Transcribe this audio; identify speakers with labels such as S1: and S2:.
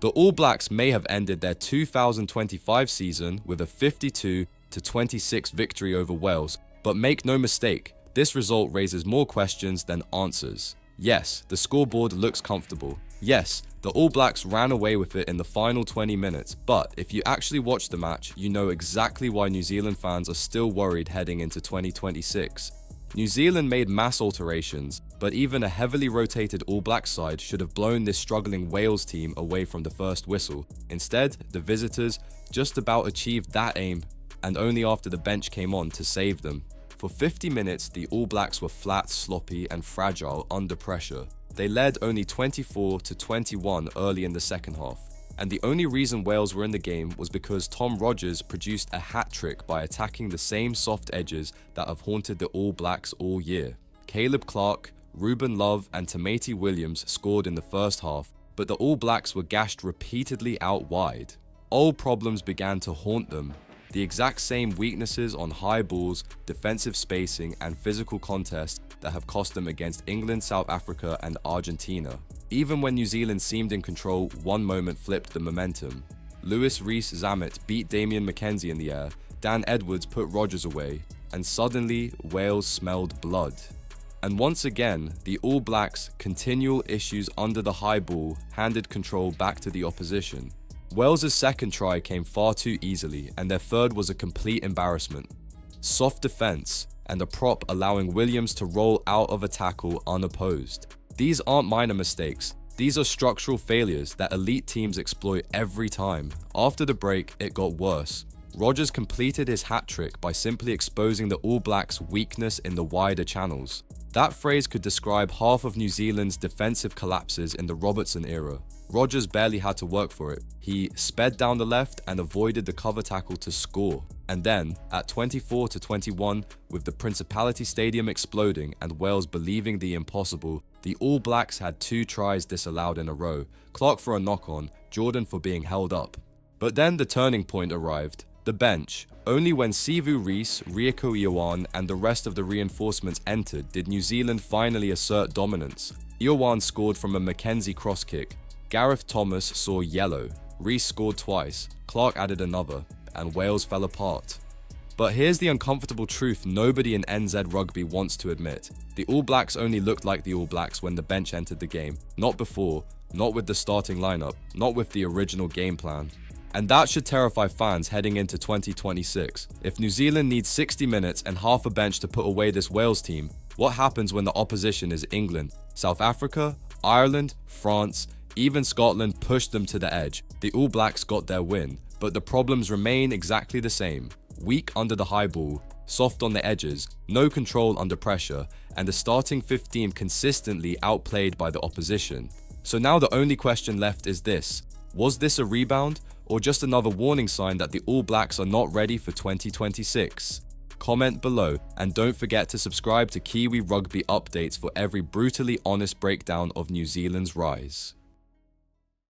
S1: The All Blacks may have ended their 2025 season with a 52-26 victory over Wales, but make no mistake, this result raises more questions than answers. Yes, the scoreboard looks comfortable. Yes, the All Blacks ran away with it in the final 20 minutes, but if you actually watch the match, you know exactly why New Zealand fans are still worried heading into 2026. New Zealand made mass alterations, but even a heavily rotated All Blacks side should have blown this struggling Wales team away from the first whistle. Instead, the visitors just about achieved that aim, and only after the bench came on to save them. For 50 minutes, the All Blacks were flat, sloppy, and fragile under pressure. They led only 24-21 early in the second half, and the only reason Wales were in the game was because Tom Rogers produced a hat-trick by attacking the same soft edges that have haunted the All Blacks all year. Caleb Clarke, Ruben Love, and Tamati Williams scored in the first half, but the All Blacks were gashed repeatedly out wide. Old problems began to haunt them. The exact same weaknesses on high balls, defensive spacing, and physical contest that have cost them against England, South Africa, and Argentina. Even when New Zealand seemed in control, one moment flipped the momentum. Lewis Rees-Zammit beat Damian McKenzie in the air, Dan Edwards put Rogers away, and suddenly Wales smelled blood. And once again, the All Blacks' continual issues under the high ball handed control back to the opposition. Wales' second try came far too easily, and their third was a complete embarrassment. Soft defense, and a prop allowing Williams to roll out of a tackle unopposed. These aren't minor mistakes, these are structural failures that elite teams exploit every time. After the break, it got worse. Rogers completed his hat-trick by simply exposing the All Blacks' weakness in the wider channels. That phrase could describe half of New Zealand's defensive collapses in the Robertson era. Rogers barely had to work for it. He sped down the left and avoided the cover tackle to score. And then, at 24-21, with the Principality Stadium exploding and Wales believing the impossible, the All Blacks had 2 tries disallowed in a row, Clarke for a knock-on, Jordan for being held up. But then the turning point arrived. The bench. Only when Sivu Rees, Rieko Ioane, and the rest of the reinforcements entered did New Zealand finally assert dominance. Ioane scored from a McKenzie cross kick. Gareth Thomas saw yellow. Rees scored twice. Clarke added another, and Wales fell apart. But here's the uncomfortable truth nobody in NZ Rugby wants to admit. The All Blacks only looked like the All Blacks when the bench entered the game, not before, not with the starting lineup, not with the original game plan. And that should terrify fans heading into 2026. If New Zealand needs 60 minutes and half a bench to put away this Wales team, what happens when the opposition is England, South Africa, Ireland, France, even Scotland pushed them to the edge? The All Blacks got their win, but the problems remain exactly the same. Weak under the high ball, soft on the edges, no control under pressure, and the starting 15 consistently outplayed by the opposition. So now the only question left is this: was this a rebound, or just another warning sign that the All Blacks are not ready for 2026? Comment below, and don't forget to subscribe to Kiwi Rugby updates for every brutally honest breakdown of New Zealand's rise.